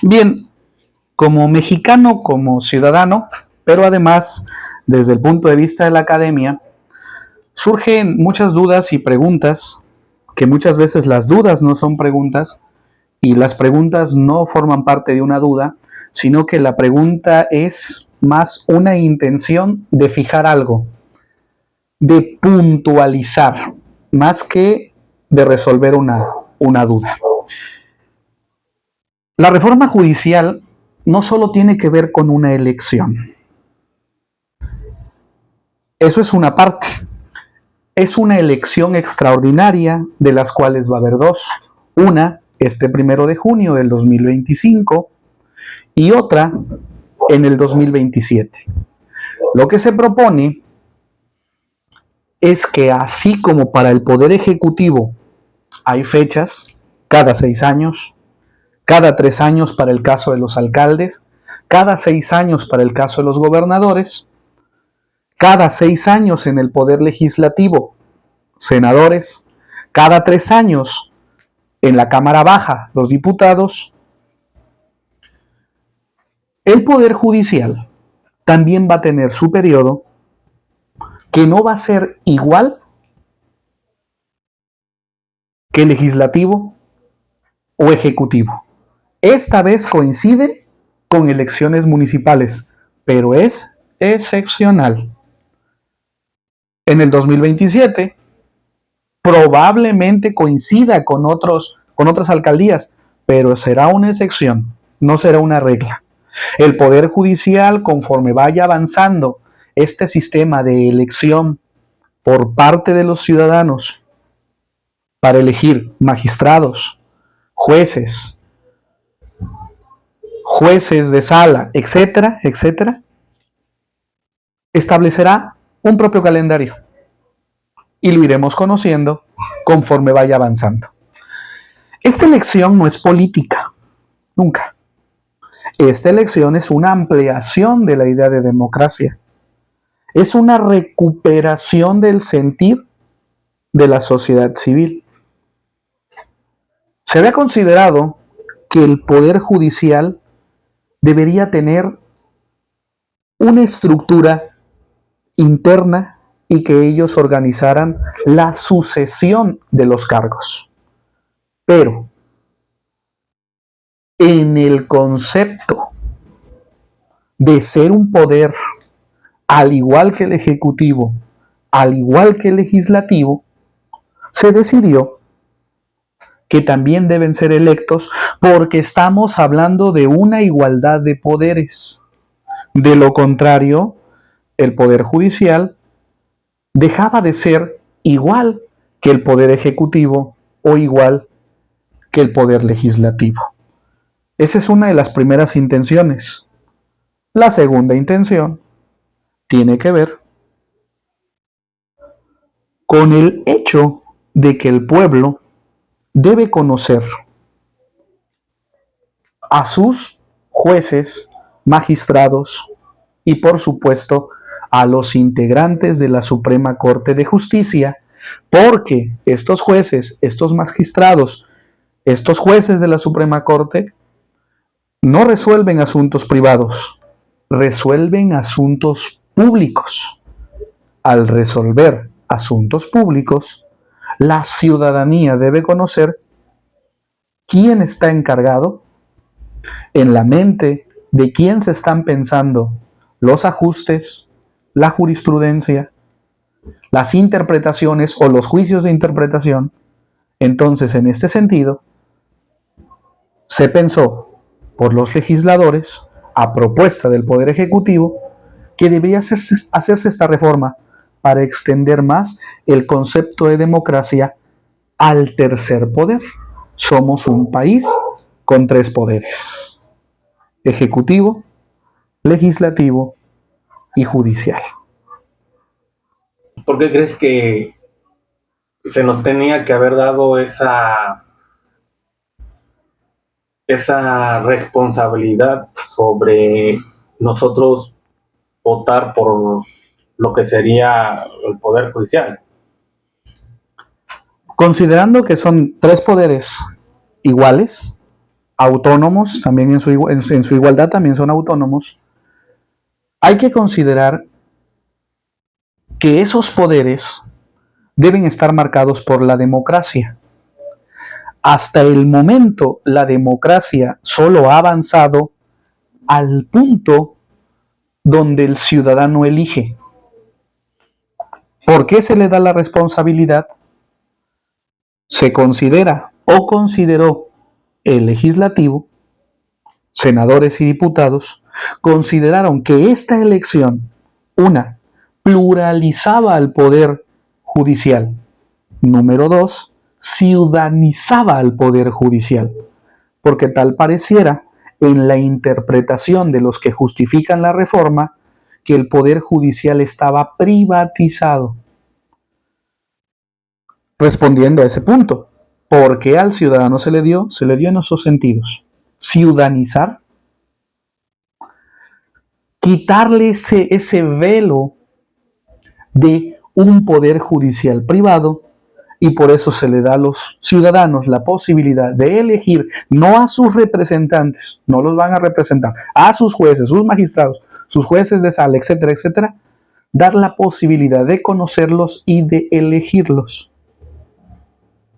Bien, como mexicano, como ciudadano, pero además desde el punto de vista de la academia, surgen muchas dudas y preguntas, que muchas veces las dudas no son preguntas y las preguntas no forman parte de una duda, sino que la pregunta es más una intención de fijar algo, de puntualizar, más que de resolver una duda. La reforma judicial no solo tiene que ver con una elección, eso es una parte. Es una elección extraordinaria de las cuales va a haber dos. Una este 1 de junio del 2025 y otra en el 2027. Lo que se propone es que así como para el Poder Ejecutivo hay fechas cada 6 años, cada 3 años para el caso de los alcaldes, cada 6 años para el caso de los gobernadores, cada 6 años en el Poder Legislativo, senadores, cada 3 años en la Cámara Baja, los diputados, el Poder Judicial también va a tener su periodo que no va a ser igual que el legislativo o ejecutivo. Esta vez coincide con elecciones municipales, pero es excepcional. En el 2027 probablemente coincida con otras alcaldías, pero será una excepción, no será una regla. El Poder Judicial, conforme vaya avanzando este sistema de elección por parte de los ciudadanos para elegir magistrados, jueces, jueces de sala, etcétera, etcétera, establecerá un propio calendario y lo iremos conociendo conforme vaya avanzando. Esta elección no es política, nunca. Esta elección es una ampliación de la idea de democracia. Es una recuperación del sentir de la sociedad civil. Se había considerado que el Poder Judicial debería tener una estructura interna y que ellos organizaran la sucesión de los cargos. Pero en el concepto de ser un poder al igual que el ejecutivo, al igual que el legislativo, se decidió que también deben ser electos porque estamos hablando de una igualdad de poderes. De lo contrario, el Poder Judicial dejaba de ser igual que el Poder Ejecutivo o igual que el Poder Legislativo. Esa es una de las primeras intenciones. La segunda intención tiene que ver con el hecho de que el pueblo debe conocer a sus jueces, magistrados y por supuesto a los integrantes de la Suprema Corte de Justicia, porque estos jueces, estos magistrados, estos jueces de la Suprema Corte no resuelven asuntos privados, resuelven asuntos públicos. Al resolver asuntos públicos, la ciudadanía debe conocer quién está encargado, en la mente de quién se están pensando los ajustes, la jurisprudencia, las interpretaciones o los juicios de interpretación. Entonces, en este sentido, se pensó por los legisladores, a propuesta del Poder Ejecutivo, que debía hacerse esta reforma para extender más el concepto de democracia al tercer poder. Somos un país con 3 poderes: ejecutivo, legislativo y judicial. ¿Por qué crees que se nos tenía que haber dado esa responsabilidad sobre nosotros votar por lo que sería el Poder Judicial? Considerando que son 3 poderes iguales, autónomos, también en su igualdad también son autónomos, hay que considerar que esos poderes deben estar marcados por la democracia. Hasta el momento, la democracia solo ha avanzado al punto donde el ciudadano elige. ¿Por qué se le da la responsabilidad? Se considera o consideró el legislativo, senadores y diputados, consideraron que esta elección, una, pluralizaba al poder judicial. Número dos, ciudadanizaba al poder judicial, porque tal pareciera en la interpretación de los que justifican la reforma que el poder judicial estaba privatizado. Respondiendo a ese punto, ¿por qué al ciudadano se le dio? Se le dio en esos sentidos. Ciudadanizar, quitarle ese velo de un poder judicial privado, y por eso se le da a los ciudadanos la posibilidad de elegir no a sus representantes, no los van a representar, a sus jueces, sus magistrados, sus jueces de sala, etcétera, etcétera, dar la posibilidad de conocerlos y de elegirlos.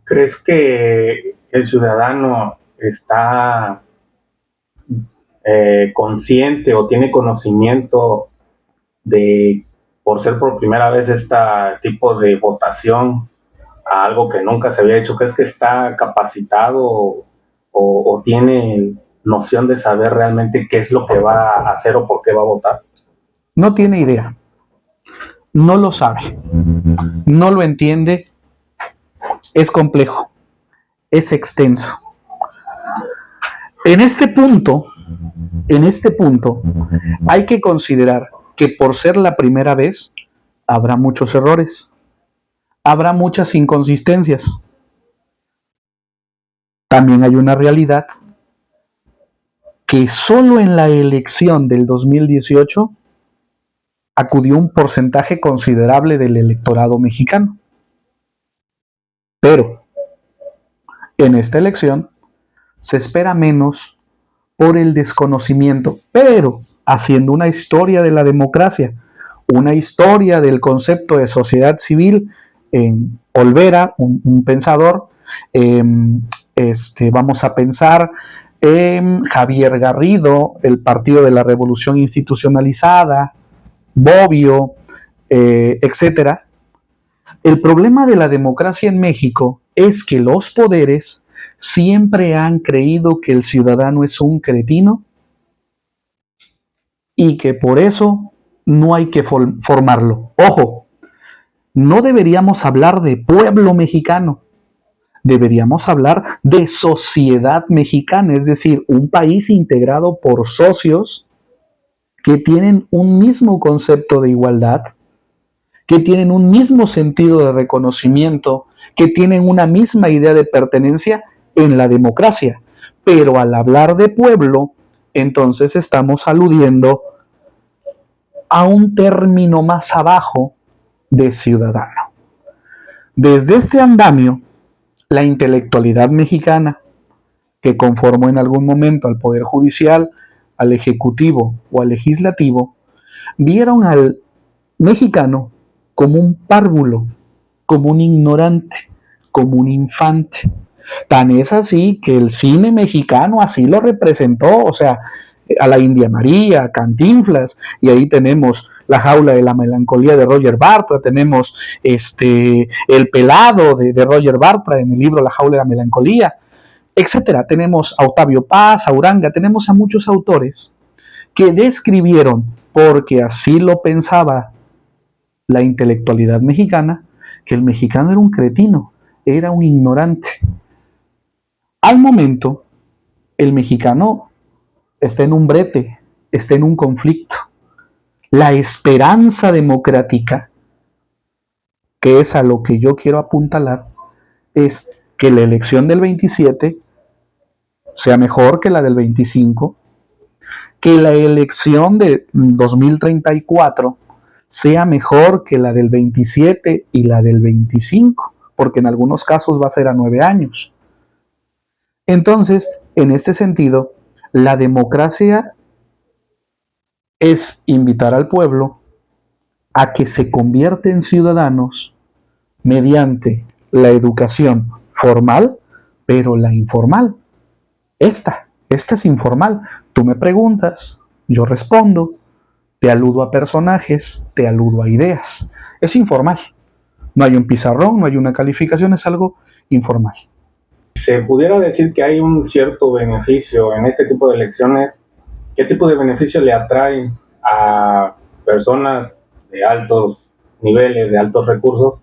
¿Crees que el ciudadano está consciente o tiene conocimiento de, por ser por primera vez este tipo de votación, a algo que nunca se había hecho? ¿Crees que está capacitado o tiene noción de saber realmente qué es lo que va a hacer o por qué va a votar? No tiene idea, no lo sabe, no lo entiende, es complejo, es extenso. En este punto, hay que considerar que por ser la primera vez, habrá muchos errores, habrá muchas inconsistencias. También hay una realidad que solo en la elección del 2018 acudió un porcentaje considerable del electorado mexicano. Pero en esta elección se espera menos por el desconocimiento, pero haciendo una historia de la democracia, una historia del concepto de sociedad civil en Olvera, un pensador, vamos a pensar en Javier Garrido, el Partido de la Revolución Institucionalizada, Bobbio, etcétera. El problema de la democracia en México es que los poderes siempre han creído que el ciudadano es un cretino y que por eso no hay que formarlo. Ojo, no deberíamos hablar de pueblo mexicano, deberíamos hablar de sociedad mexicana, es decir, un país integrado por socios que tienen un mismo concepto de igualdad, que tienen un mismo sentido de reconocimiento, que tienen una misma idea de pertenencia en la democracia. Pero al hablar de pueblo, entonces estamos aludiendo a un término más abajo de ciudadano. Desde este andamio, la intelectualidad mexicana, que conformó en algún momento al Poder Judicial, al Ejecutivo o al Legislativo, vieron al mexicano como un párvulo, como un ignorante, como un infante. Tan es así que el cine mexicano así lo representó, o sea, a la India María, a Cantinflas, y ahí tenemos La jaula de la melancolía de Roger Bartra, tenemos El pelado de Roger Bartra en el libro La jaula de la melancolía, etcétera. Tenemos a Octavio Paz, a Uranga, tenemos a muchos autores que describieron, porque así lo pensaba la intelectualidad mexicana, que el mexicano era un cretino, era un ignorante. Al momento, el mexicano está en un brete, está en un conflicto. La esperanza democrática, que es a lo que yo quiero apuntalar, es que la elección del 27 sea mejor que la del 25, que la elección de 2034 sea mejor que la del 27 y la del 25, porque en algunos casos va a ser a 9 años. Entonces, En este sentido, la democracia es invitar al pueblo a que se convierta en ciudadanos mediante la educación formal, pero la informal. Esta es informal. Tú me preguntas, yo respondo, te aludo a personajes, te aludo a ideas. Es informal. No hay un pizarrón, no hay una calificación, es algo informal. Se pudiera decir que hay un cierto beneficio en este tipo de elecciones. ¿Qué tipo de beneficio le atrae a personas de altos niveles, de altos recursos,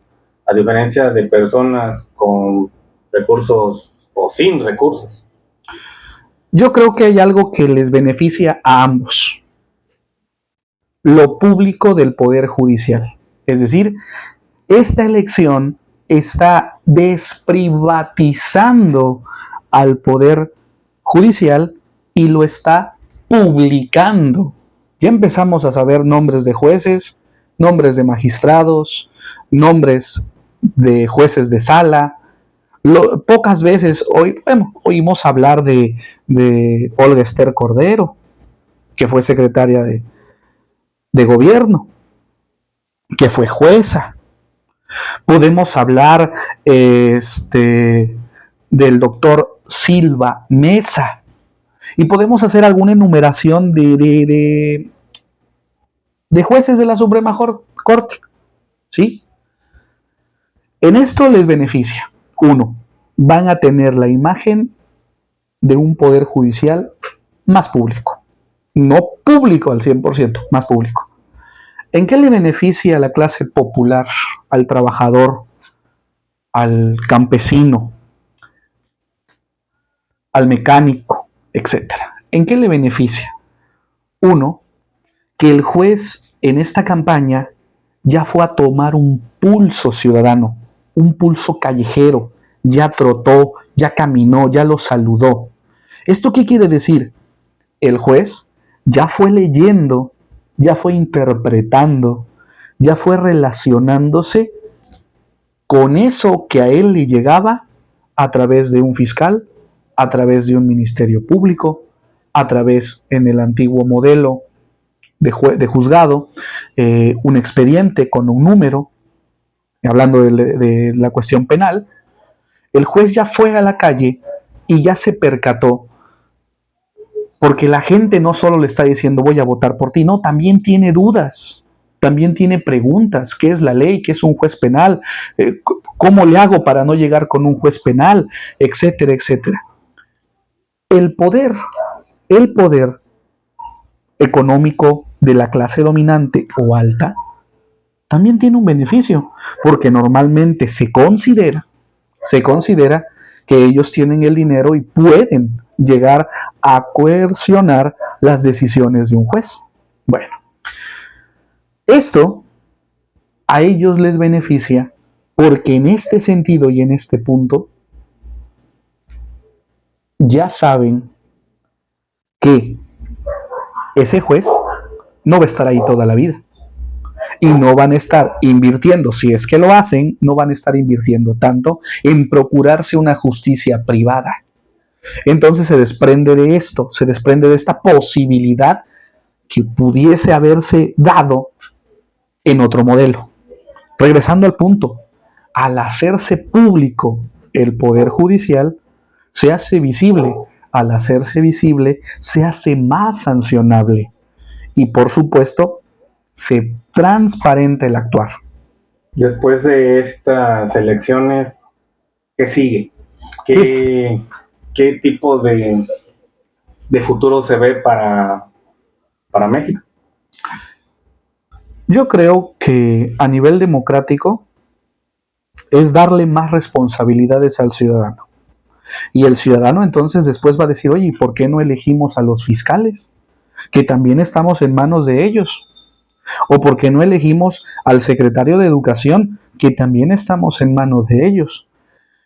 a diferencia de personas con recursos o sin recursos? Yo creo que hay algo que les beneficia a ambos. Lo público del Poder Judicial. Es decir, esta elección está desprivatizando al Poder Judicial y lo está publicando. Ya empezamos a saber nombres de jueces, nombres de magistrados, nombres de jueces de sala. Pocas veces oímos hablar de Olga Esther Cordero, que fue secretaria de gobierno, que fue jueza. Podemos hablar del doctor Silva Mesa y podemos hacer alguna enumeración de jueces de la Suprema Corte. ¿Sí? En esto les beneficia. Uno, van a tener la imagen de un poder judicial más público. No público al 100%, más público. ¿En qué le beneficia a la clase popular, al trabajador, al campesino, al mecánico, etcétera? ¿En qué le beneficia? Uno, que el juez en esta campaña ya fue a tomar un pulso ciudadano, un pulso callejero, ya trotó, ya caminó, ya lo saludó. ¿Esto qué quiere decir? El juez ya fue leyendo, ya fue interpretando, ya fue relacionándose con eso que a él le llegaba a través de un fiscal, a través de un ministerio público, a través en el antiguo modelo de juzgado, un expediente con un número, hablando de la cuestión penal. El juez ya fue a la calle y ya se percató, porque la gente no solo le está diciendo voy a votar por ti, no, también tiene dudas, también tiene preguntas. ¿Qué es la ley? ¿Qué es un juez penal? ¿Cómo le hago para no llegar con un juez penal? Etcétera, etcétera. El poder económico de la clase dominante o alta también tiene un beneficio, porque normalmente se considera que ellos tienen el dinero y pueden llegar a coercionar las decisiones de un juez. Bueno, esto a ellos les beneficia porque en este sentido y en este punto ya saben que ese juez no va a estar ahí toda la vida. Y no van a estar invirtiendo, si es que lo hacen, no van a estar invirtiendo tanto en procurarse una justicia privada. Entonces se desprende de esto, se desprende de esta posibilidad que pudiese haberse dado en otro modelo. Regresando al punto, al hacerse público el Poder Judicial, se hace visible. Al hacerse visible, se hace más sancionable. Y por supuesto, se transparenta el actuar. Después de estas elecciones, ¿qué sigue? ¿Qué tipo de futuro se ve para México? Yo creo que a nivel democrático es darle más responsabilidades al ciudadano. Y el ciudadano entonces después va a decir, oye, ¿y por qué no elegimos a los fiscales? Que también estamos en manos de ellos. ¿O por qué no elegimos al secretario de Educación? Que también estamos en manos de ellos.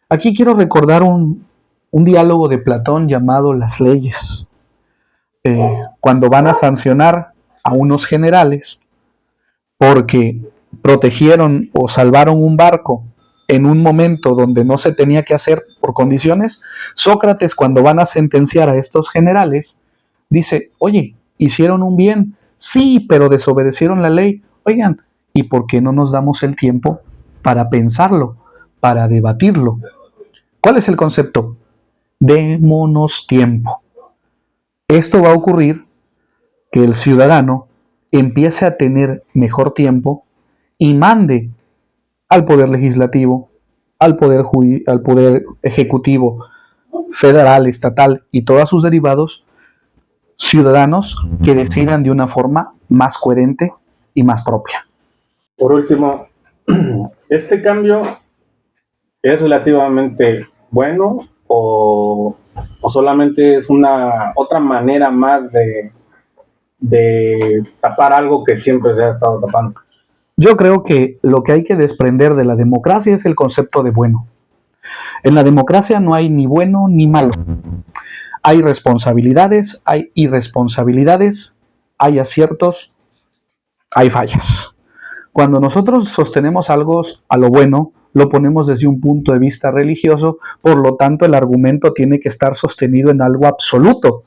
Aquí quiero recordar un diálogo de Platón llamado Las leyes. Cuando van a sancionar a unos generales porque protegieron o salvaron un barco en un momento donde no se tenía que hacer por condiciones, Sócrates, cuando van a sentenciar a estos generales, dice, oye, hicieron un bien, sí, pero desobedecieron la ley. Oigan, ¿y por qué no nos damos el tiempo para pensarlo, para debatirlo? ¿Cuál es el concepto? Démonos tiempo. Esto va a ocurrir que el ciudadano empiece a tener mejor tiempo y mande al poder legislativo, al poder ejecutivo, federal, estatal y todos sus derivados, ciudadanos que decidan de una forma más coherente y más propia. Por último, ¿este cambio es relativamente bueno o solamente es una otra manera más de tapar algo que siempre se ha estado tapando? Yo creo que lo que hay que desprender de la democracia es el concepto de bueno. En la democracia no hay ni bueno ni malo. Hay responsabilidades, hay irresponsabilidades, hay aciertos, hay fallas. Cuando nosotros sostenemos algo a lo bueno, lo ponemos desde un punto de vista religioso, por lo tanto el argumento tiene que estar sostenido en algo absoluto,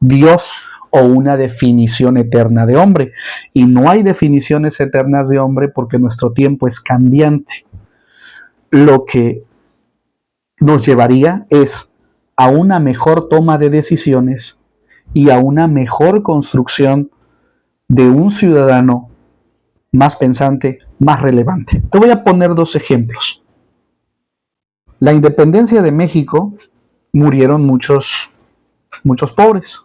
Dios o una definición eterna de hombre. Y no hay definiciones eternas de hombre porque nuestro tiempo es cambiante. Lo que nos llevaría es a una mejor toma de decisiones y a una mejor construcción de un ciudadano más pensante, más relevante. Te voy a poner dos ejemplos. La independencia de México murieron muchos pobres.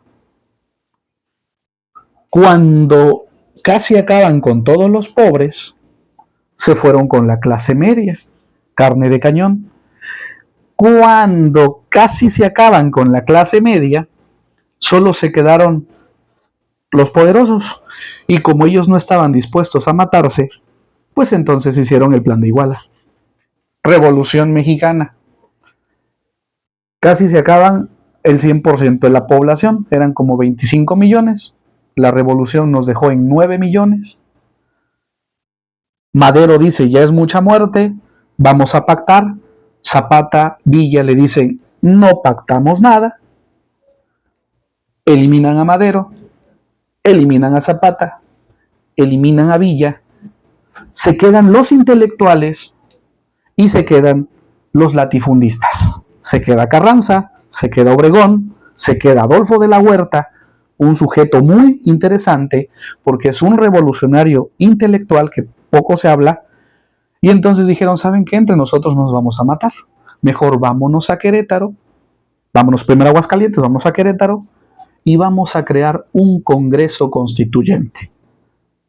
Cuando casi acaban con todos los pobres, se fueron con la clase media, carne de cañón. Cuando casi se acaban con la clase media, solo se quedaron los poderosos. Y como ellos no estaban dispuestos a matarse, pues entonces hicieron el plan de Iguala. Revolución Mexicana. Casi se acaban el 100% de la población, eran como 25 millones. La revolución nos dejó en 9 millones. Madero dice, ya es mucha muerte, vamos a pactar. Zapata, Villa le dicen, no pactamos nada. Eliminan a Madero, eliminan a Zapata, eliminan a Villa. Se quedan los intelectuales y se quedan los latifundistas. Se queda Carranza, se queda Obregón, se queda Adolfo de la Huerta, un sujeto muy interesante porque es un revolucionario intelectual que poco se habla. Y entonces dijeron, ¿saben qué? Entre nosotros nos vamos a matar. Mejor vámonos a Querétaro, vámonos primero a Aguascalientes, vamos a Querétaro y vamos a crear un Congreso Constituyente.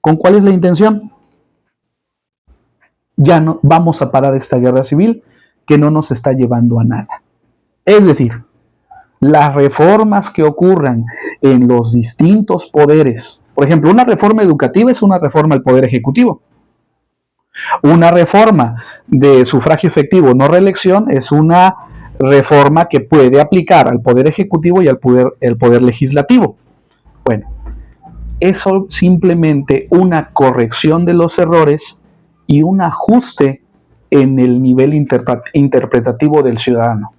¿Con cuál es la intención? Ya no vamos a parar esta guerra civil que no nos está llevando a nada. Es decir, las reformas que ocurran en los distintos poderes, por ejemplo, una reforma educativa es una reforma al Poder Ejecutivo. Una reforma de sufragio efectivo, no reelección, es una reforma que puede aplicar al Poder Ejecutivo y al poder Legislativo. Bueno, es simplemente una corrección de los errores y un ajuste en el nivel interpretativo del ciudadano.